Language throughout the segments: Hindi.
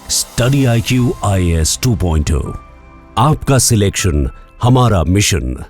स्टडी IQ IAS 2.0 आपका सिलेक्शन हमारा मिशन।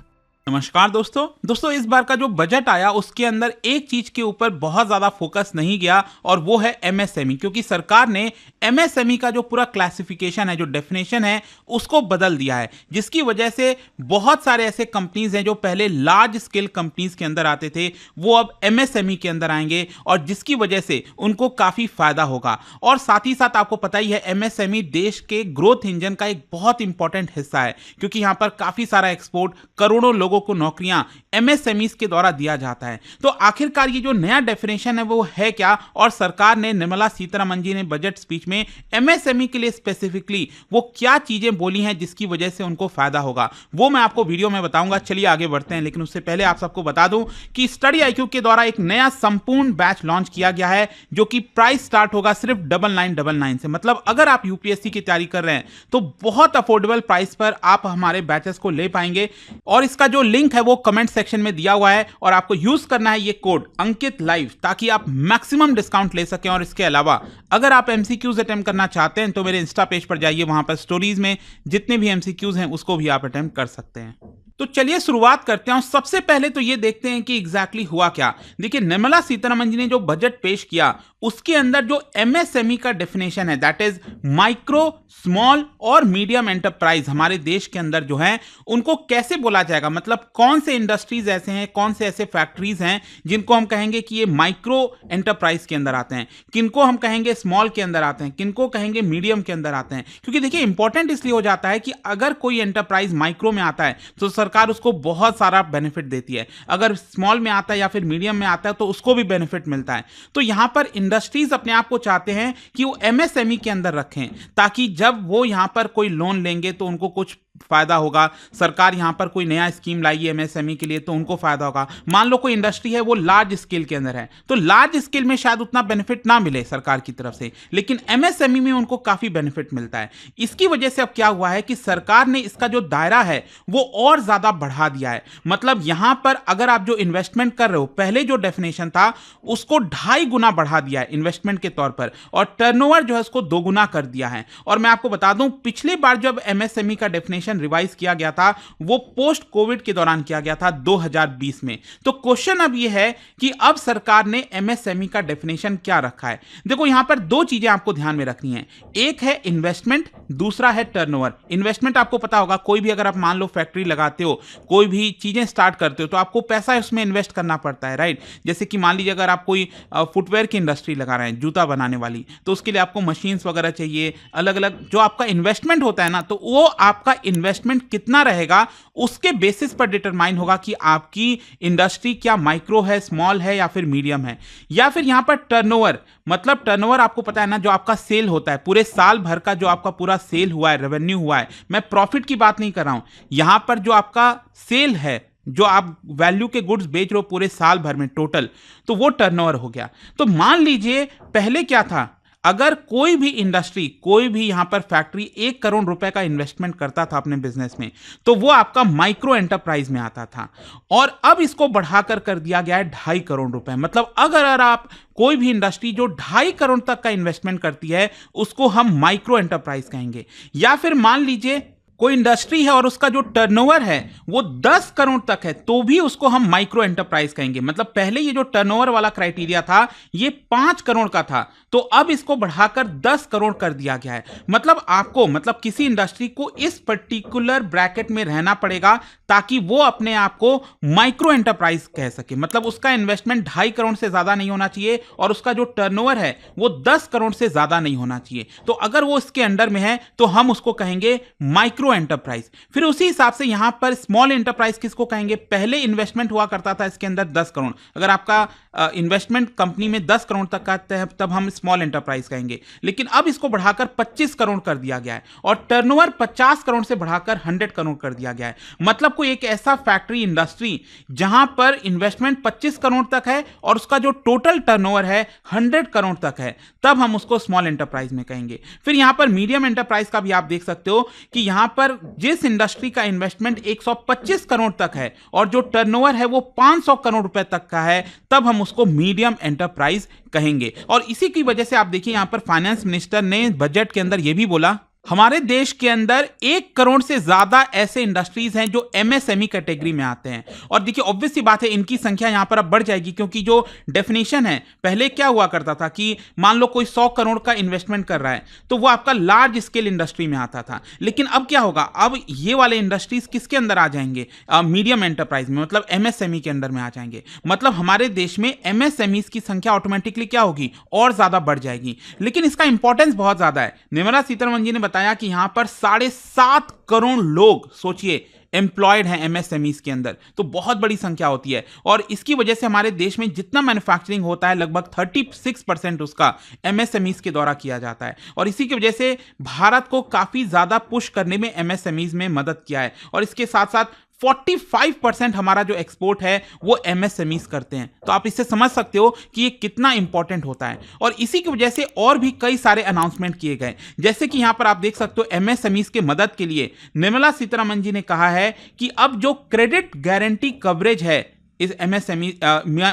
नमस्कार दोस्तों इस बार का जो बजट आया उसके अंदर एक चीज के ऊपर बहुत ज्यादा फोकस नहीं गया और वो है MSME, क्योंकि सरकार ने MSME का जो पूरा क्लासिफिकेशन है, जो डेफिनेशन है, उसको बदल दिया है, जिसकी वजह से बहुत सारे ऐसे कंपनीज हैं जो पहले लार्ज स्केल कंपनीज के अंदर आते थे, वो अब MSME के अंदर आएंगे और जिसकी वजह से उनको काफी फायदा होगा। और साथ ही साथ आपको पता ही है MSME देश के ग्रोथ इंजन का एक बहुत इंपॉर्टेंट हिस्सा है, क्योंकि यहां पर काफी सारा एक्सपोर्ट, करोड़ों लोगों को नौकरियां MSMEs के द्वारा दिया जाता है। तो आखिरकार ये जो नया डेफिनेशन है वो है क्या, और सरकार ने, निर्मला सीतारमण जी ने बजट स्पीच में MSME के लिए स्पेसिफिकली वो क्या चीजें बोली हैं जिसकी वजह से उनको फायदा होगा, वो मैं आपको वीडियो में बताऊंगा। चलिए आगे बढ़ते हैं, लेकिन उससे पहले आप सबको बता दूं कि स्टडी IQ के द्वारा एक नया संपूर्ण बैच लॉन्च किया गया है, जो कि प्राइस स्टार्ट होगा सिर्फ 9999 से। मतलब अगर आप UPSC की तैयारी कर रहे हैं तो बहुत अफोर्डेबल प्राइस पर आप हमारे बैचेस को ले पाएंगे। और इसका जो लिंक है वो कमेंट सेक्शन में दिया हुआ है और आपको यूज करना है ये कोड अंकित लाइव, ताकि आप मैक्सिमम डिस्काउंट ले सकें। और इसके अलावा अगर आप MCQs अटेम्प्ट करना चाहते हैं तो मेरे इंस्टा पेज पर जाइए, वहां पर स्टोरीज में जितने भी MCQs हैं उसको भी आप अटेम्प्ट कर सकते हैं। तो चलिए शुरुआत करते हैं और सबसे पहले तो ये देखते हैं कि एग्जैक्टली हुआ क्या। देखिए, निर्मला सीतारमण जी ने जो बजट पेश किया उसके अंदर जो MSME का डेफिनेशन है, दैट इज माइक्रो, स्मॉल और मीडियम एंटरप्राइज, हमारे देश के अंदर जो है उनको कैसे बोला जाएगा, मतलब कौन से इंडस्ट्रीज ऐसे हैं, कौन से ऐसे फैक्ट्रीज हैं जिनको हम कहेंगे कि ये माइक्रो एंटरप्राइज के अंदर आते हैं, किनको हम कहेंगे स्मॉल के अंदर आते हैं, किनको कहेंगे मीडियम के अंदर आते हैं। क्योंकि देखिए इंपॉर्टेंट इसलिए हो जाता है कि अगर कोई एंटरप्राइज माइक्रो में आता है तो सरकार उसको बहुत सारा बेनिफिट देती है, अगर स्मॉल में आता है या फिर मीडियम में आता है तो उसको भी बेनिफिट मिलता है। तो यहां पर इंडस्ट्रीज अपने आप को चाहते हैं कि वो MSME के अंदर रखें, ताकि जब वो यहां पर कोई लोन लेंगे तो उनको कुछ फायदा होगा। सरकार यहां पर कोई नया स्कीम लाई है MSME के लिए तो उनको फायदा होगा। मान लो कोई इंडस्ट्री है वो लार्ज स्केल के अंदर है, तो लार्ज स्केल में शायद उतना बेनिफिट ना मिले सरकार की तरफ से, लेकिन MSME में उनको काफी बेनिफिट मिलता है। इसकी वजह से अब क्या हुआ है कि सरकार ने इसका जो दायरा है वो और ज्यादा बढ़ा दिया है। मतलब यहां पर अगर आप जो इन्वेस्टमेंट कर रहे हो, पहले जो डेफिनेशन था उसको 2.5 गुना बढ़ा दिया है इन्वेस्टमेंट के तौर पर, और टर्नओवर जो है उसको 2 गुना कर दिया है। और मैं आपको बता दूं, पिछली बार जब MSME का डेफिनेशन रिवाइज किया गया था वो पोस्ट कोविड के दौरान किया गया था 2020 में। तो क्वेश्चन अब ये है कि अब सरकार ने MSME का डेफिनेशन क्या रखा है। देखो यहां पर दो चीजें आपको ध्यान में रखनी है, एक है इन्वेस्टमेंट, दूसरा है टर्नओवर। इन्वेस्टमेंट आपको पता होगा, कोई भी अगर आप मान लो फैक्ट्री लगाते हो, कोई भी चीजें स्टार्ट करते हो तो आपको पैसा उसमें इन्वेस्ट करना पड़ता है, राइट। जैसे कि मान लीजिए अगर आप कोई फुटवेयर की इंडस्ट्री लगा रहे हैं, जूता बनाने वाली, तो उसके लिए आपको मशीन्स वगैरह चाहिए, अलग अलग जो आपका इन्वेस्टमेंट होता है ना, तो वो आपका इन्वेस्टमेंट कितना रहेगा उसके बेसिस पर डिटरमाइन होगा कि आपकी इंडस्ट्री क्या माइक्रो है, स्मॉल है या फिर मीडियम है। या फिर यहां पर टर्नओवर, मतलब टर्नओवर आपको पता है ना, जो आपका सेल होता है पूरे साल भर का, जो आपका पूरा सेल हुआ है, रेवेन्यू हुआ है, मैं प्रॉफिट की बात नहीं कर रहा हूं, यहां पर जो आपका सेल है, जो आप वैल्यू के गुड्स बेच रहे हो पूरे साल भर में टोटल, तो वो टर्नओवर हो गया। तो मान लीजिए पहले क्या था, अगर कोई भी इंडस्ट्री, कोई भी यहां पर फैक्ट्री 1 करोड़ रुपए का इन्वेस्टमेंट करता था अपने बिजनेस में, तो वो आपका माइक्रो एंटरप्राइज में आता था। और अब इसको बढ़ाकर कर दिया गया है 2.5 करोड़ रुपए। मतलब अगर आप कोई भी इंडस्ट्री जो 2.5 करोड़ तक का इन्वेस्टमेंट करती है उसको हम माइक्रो एंटरप्राइज कहेंगे। या फिर मान लीजिए कोई इंडस्ट्री है और उसका जो टर्नओवर है वो 10 करोड़ तक है, तो भी उसको हम माइक्रो एंटरप्राइज कहेंगे। मतलब पहले ये जो टर्नओवर वाला क्राइटेरिया था ये 5 करोड़ का था, तो अब इसको बढ़ाकर 10 करोड़ कर दिया गया है। मतलब आपको, मतलब किसी इंडस्ट्री को इस पर्टिकुलर ब्रैकेट में रहना पड़ेगा ताकि वो अपने आप को माइक्रो एंटरप्राइज कह सके। मतलब उसका इन्वेस्टमेंट 2.5 करोड़ से ज्यादा नहीं होना चाहिए और उसका जो टर्नओवर है वो 10 करोड़ से ज्यादा नहीं होना चाहिए। तो अगर वो इसके अंडर में है तो हम उसको कहेंगे माइक्रो एंटरप्राइज। फिर उसी हिसाब से यहां पर स्मॉल एंटरप्राइज किसको कहेंगे, पहले इन्वेस्टमेंट हुआ करता था इसके अंदर 10 करोड़, अगर आपका इन्वेस्टमेंट कंपनी में 10 करोड़ तक का है तब हम स्मॉल एंटरप्राइज कहेंगे। लेकिन अब इसको बढ़ाकर 25 करोड़ कर दिया गया है और टर्नओवर 50 करोड़ से बढ़ाकर 100 करोड़ कर दिया गया है। मतलब कोई एक ऐसा फैक्ट्री, इंडस्ट्री जहां पर इन्वेस्टमेंट 25 करोड़ तक है और उसका जो टोटल टर्नओवर है 100 करोड़ तक है, तब हम उसको स्मॉल एंटरप्राइज में कहेंगे। फिर यहां पर मीडियम एंटरप्राइज का भी आप देख सकते हो कि यहां पर जिस इंडस्ट्री का इन्वेस्टमेंट 125 करोड़ तक है और जो टर्नओवर है वो 500 करोड़ रुपए तक का है, तब हम उसको मीडियम एंटरप्राइज कहेंगे। और इसी की वजह से आप देखिए यहां पर फाइनेंस मिनिस्टर ने बजट के अंदर यह भी बोला, हमारे देश के अंदर 1 करोड़ से ज्यादा ऐसे इंडस्ट्रीज हैं जो एमएसएमई कैटेगरी में आते हैं। और देखिए ऑब्वियस सी बात है इनकी संख्या यहां पर अब बढ़ जाएगी, क्योंकि जो डेफिनेशन है, पहले क्या हुआ करता था कि मान लो कोई 100 करोड़ का इन्वेस्टमेंट कर रहा है तो वो आपका लार्ज स्केल इंडस्ट्री में आता था। लेकिन अब क्या होगा, अब ये वाले इंडस्ट्रीज किसके अंदर आ जाएंगे, मीडियम एंटरप्राइज में, मतलब एमएसएमई के अंदर में आ जाएंगे। मतलब हमारे देश में एमएसएमईज की संख्या ऑटोमेटिकली क्या होगी, और ज्यादा बढ़ जाएगी। लेकिन इसका इंपॉर्टेंस बहुत ज्यादा है। निर्मला सीतारमण जी ने बताया कि यहां पर 7.5 करोड़ लोग, सोचिए, एम्प्लॉयड हैं एमएसएमईज के अंदर, तो बहुत बड़ी संख्या होती है। और इसकी वजह से हमारे देश में जितना मैन्युफैक्चरिंग होता है लगभग 36% उसका एमएसएमईज के द्वारा किया जाता है। और इसी की वजह से भारत को काफी ज्यादा पुश करने में एमएसएमईज में मदद किया है। और इसके साथ साथ 45% हमारा जो एक्सपोर्ट है वो एमएसएमईज करते हैं। तो आप इससे समझ सकते हो कि ये कितना इंपॉर्टेंट होता है। और इसी की वजह से और भी कई सारे अनाउंसमेंट किए गए, जैसे कि यहां पर आप देख सकते हो एमएसएमईज के मदद के लिए निर्मला सीतारमण जी ने कहा है कि अब जो क्रेडिट गारंटी कवरेज है इस एमएसएमई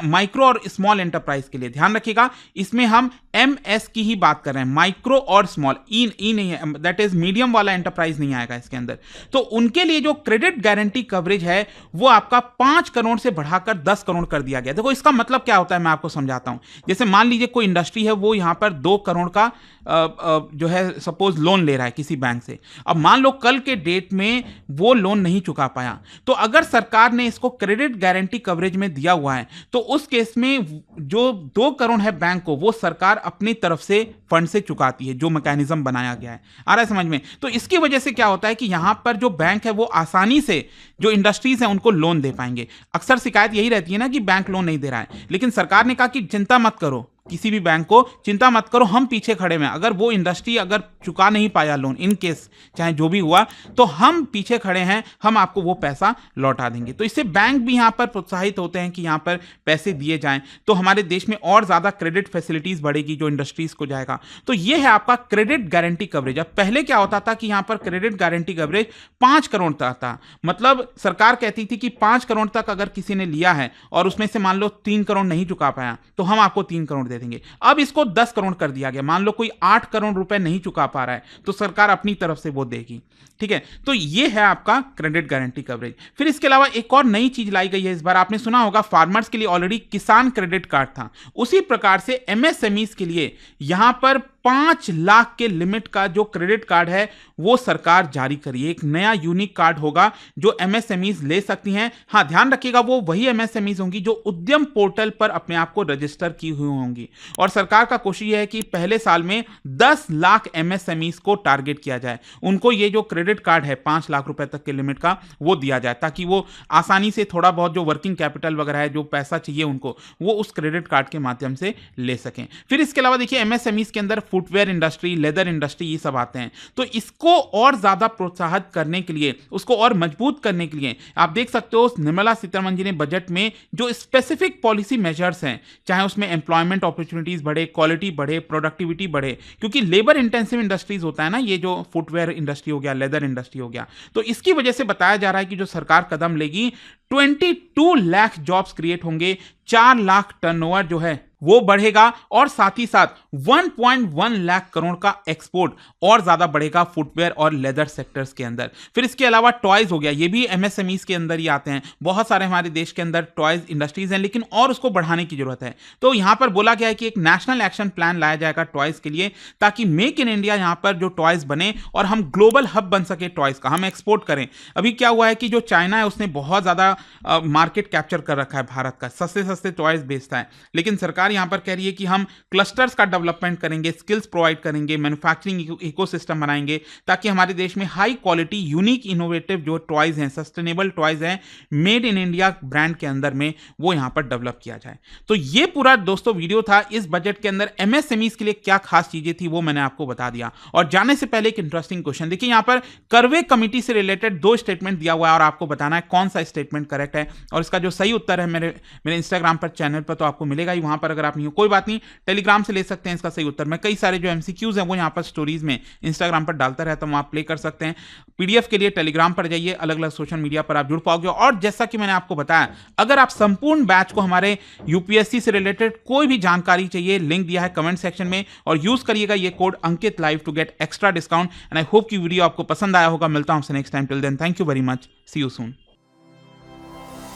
माइक्रो और स्मॉल एंटरप्राइज के लिए, ध्यान रखिएगा इसमें हम एमएस की ही बात कर रहे हैं, माइक्रो और स्मॉल, ई नहीं है, दैट इज मीडियम वाला एंटरप्राइज नहीं आएगा इसके अंदर। तो उनके लिए जो क्रेडिट गारंटी कवरेज है वो आपका 5 करोड़ से बढ़ाकर 10 करोड़ कर दिया गया। देखो इसका मतलब क्या होता है, मैं आपको समझाता हूं। जैसे मान लीजिए कोई इंडस्ट्री है, वो यहां पर 2 करोड़ का जो है सपोज लोन ले रहा है किसी बैंक से। अब मान लो कल के डेट में वो लोन नहीं चुका पाया, तो अगर सरकार ने इसको क्रेडिट गारंटी कवरेज में दिया हुआ है तो उस केस में जो 2 करोड़ है बैंक को, वो सरकार अपनी तरफ से फंड से चुकाती है, जो मैकेनिज्म बनाया गया है। आ रहा है समझ में? तो इसकी वजह से क्या होता है कि यहां पर जो बैंक है वो आसानी से जो इंडस्ट्रीज हैं उनको लोन दे पाएंगे। अक्सर शिकायत यही रहती है ना कि बैंक लोन नहीं दे रहा है, लेकिन सरकार ने कहा कि चिंता मत करो, किसी भी बैंक को चिंता मत करो, हम पीछे खड़े हैं। अगर वो इंडस्ट्री अगर चुका नहीं पाया लोन, इन केस चाहे जो भी हुआ, तो हम पीछे खड़े हैं, हम आपको वो पैसा लौटा देंगे। तो इससे बैंक भी यहां पर प्रोत्साहित होते हैं कि यहां पर पैसे दिए जाएं, तो हमारे देश में और ज्यादा क्रेडिट फैसिलिटीज बढ़ेगी जो इंडस्ट्रीज को जाएगा। तो ये है आपका क्रेडिट गारंटी कवरेज। अब पहले क्या होता था कि यहां पर क्रेडिट गारंटी कवरेज 5 करोड़ तक था। मतलब सरकार कहती थी कि 5 करोड़ तक अगर किसी ने लिया है और उसमें से मान लो 3 करोड़ नहीं चुका पाया तो हम आपको 3 करोड़ दे देंगे। अब इसको 10 करोड़ कर दिया गया। मान लो कोई 8 करोड़ रुपए नहीं चुका पा रहा है तो सरकार अपनी तरफ से वो देगी। ठीक है, तो ये है आपका क्रेडिट गारंटी कवरेज। फिर इसके अलावा एक और नई चीज लाई गई है इस बार, आपने सुना होगा फार्मर्स के लिए ऑलरेडी किसान क्रेडिट कार्ड था, उसी प्रकार से एमएसएमईज के लिए यहां पर 5 लाख के लिमिट का जो क्रेडिट कार्ड है वो सरकार जारी करी है। एक नया यूनिक कार्ड होगा जो एमएसएमईज ले सकती हैं। हाँ, ध्यान रखिएगा वो वही एमएसएमईज होंगी जो उद्यम पोर्टल पर अपने आप को रजिस्टर की हुई होंगी। और सरकार का कोशिश है कि पहले साल में 10 लाख एमएसएमईज को टारगेट किया जाए, उनको ये जो क्रेडिट कार्ड है 5 लाख रुपए तक के लिमिट का वो दिया जाए, ताकि वो आसानी से थोड़ा बहुत जो वर्किंग कैपिटल वगैरह है, जो पैसा चाहिए उनको, वो उस क्रेडिट कार्ड के माध्यम से ले सकें। फिर इसके अलावा देखिए एमएसएमईज के अंदर फुटवेयर इंडस्ट्री, लेदर इंडस्ट्री, ये सब आते हैं। तो इसको और ज्यादा प्रोत्साहित करने के लिए, उसको और मजबूत करने के लिए आप देख सकते हो निर्मला सीतारमण जी ने बजट में जो स्पेसिफिक पॉलिसी मेजर्स हैं, चाहे उसमें एम्प्लॉयमेंट अपॉर्चुनिटीज बढ़े, क्वालिटी बढ़े, प्रोडक्टिविटी बढ़े, क्योंकि लेबर इंटेंसिव इंडस्ट्रीज होता है ना, ये जो फुटवेयर इंडस्ट्री हो गया, लेदर इंडस्ट्री हो गया, तो इसकी वजह से बताया जा रहा है कि जो सरकार कदम लेगी 22 लाख जॉब्स क्रिएट होंगे, 4 लाख टर्नओवर जो है वो बढ़ेगा, और साथ ही साथ 1.1 लाख करोड़ का एक्सपोर्ट और ज्यादा बढ़ेगा फुटवेयर और लेदर सेक्टर्स के अंदर। फिर इसके अलावा टॉयज हो गया, ये भी एमएसएमईज के अंदर ही आते हैं। बहुत सारे हमारे देश के अंदर टॉयज इंडस्ट्रीज हैं, लेकिन और उसको बढ़ाने की जरूरत है। तो यहां पर बोला गया है कि एक नेशनल एक्शन प्लान लाया जाएगा टॉयज के लिए, ताकि मेक इन इंडिया यहां पर जो टॉयज बने और हम ग्लोबल हब बन सके टॉयज का, हम एक्सपोर्ट करें। अभी क्या हुआ है कि जो चाइना है उसने बहुत ज्यादा मार्केट कैप्चर कर रखा है भारत का, सस्ते सस्ते टॉयज बेचता है, लेकिन सरकार यहां पर कह रही है कि हम क्लस्टर्स का डेवलपमेंट करेंगे, स्किल्स प्रोवाइड करेंगे, मैन्युफैक्चरिंग इकोसिस्टम बनाएंगे, ताकि हमारे देश में हाई क्वालिटी यूनिक इनोवेटिव जो टॉयज हैं, सस्टेनेबल टॉयज हैं, मेड इन इंडिया ब्रांड के अंदर में, वो यहां पर डेवलप किया जाए। तो ये पूरा दोस्तों वीडियो था इस बजट के अंदर एमएसएमईज के लिए क्या खास चीजें थी वो मैंने आपको बता दिया। और जाने से पहले एक इंटरेस्टिंग क्वेश्चन देखिए, यहां पर करवे कमिटी से रिलेटेड 2 स्टेटमेंट दिया हुआ है और आपको बताना है कौन सा स्टेटमेंट करेक्ट है, और इसका जो सही उत्तर है मेरे इंस्टाग्राम पर चैनल पर तो आपको मिलेगा ही, वहां पर अगर अगर आप नहीं हो, कोई बात नहीं, टेलीग्राम से ले सकते हैं इसका सही उत्तर। मैं कई सारे जो एमसीक्यूज हैं वो यहाँ पर स्टोरीज में इंस्टाग्राम पर डालता रहता हूँ, आप प्ले कर सकते हैं। पीडीएफ के लिए टेलीग्राम पर जाइए, अलग अलग सोशल मीडिया पर आप जुड़ पाओगे। और जैसा कि मैंने आपको बताया, अगर आप संपूर्ण बैच को हमारे यूपीएससी से रिलेटेड कोई भी जानकारी चाहिए, लिंक दिया है कमेंट सेक्शन में, और यूज करिएगा ये code Ankit live to get extra discount. And I hope कि वीडियो आपको पसंद आया होगा। मिलता हूं आपसे next time. Till then, thank you very much, see you soon.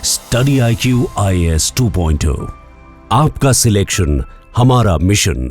Study IQ IAS 2.0, आपका सिलेक्शन हमारा मिशन।